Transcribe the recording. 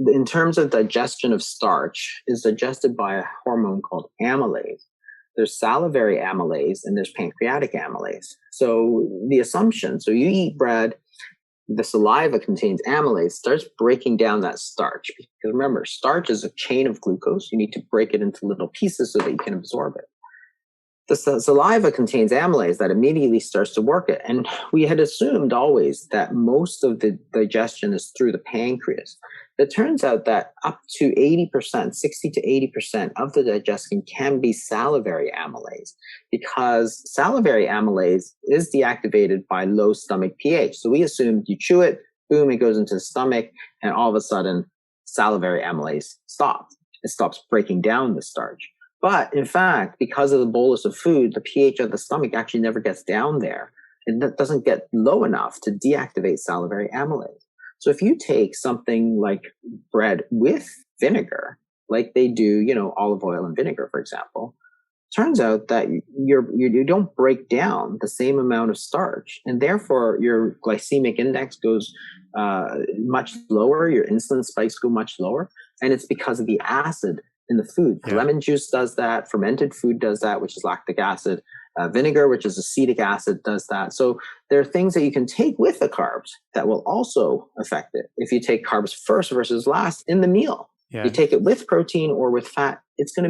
in terms of digestion of starch, is digested by a hormone called amylase. There's salivary amylase and there's pancreatic amylase. So the assumption, so you eat bread, the saliva contains amylase, starts breaking down that starch. Because remember, starch is a chain of glucose. You need to break it into little pieces so that you can absorb it. The saliva contains amylase that immediately starts to work it. And we had assumed always that most of the digestion is through the pancreas. It turns out that up to 80%, 60 to 80% of the digestion can be salivary amylase, because salivary amylase is deactivated by low stomach pH. So we assumed you chew it, boom, it goes into the stomach, and all of a sudden salivary amylase stops. It stops breaking down the starch. But in fact, because of the bolus of food, the pH of the stomach actually never gets down there. It doesn't get low enough to deactivate salivary amylase. So if you take something like bread with vinegar, like they do, olive oil and vinegar, for example, turns out that you don't break down the same amount of starch, and therefore your glycemic index goes much lower, your insulin spikes go much lower, and it's because of the acid in the food. Yeah. Lemon juice does that. Fermented food does that, which is lactic acid. Vinegar, which is acetic acid, does that. So there are things that you can take with the carbs that will also affect it. If you take carbs first versus last in the meal, you take it with protein or with fat, it's going to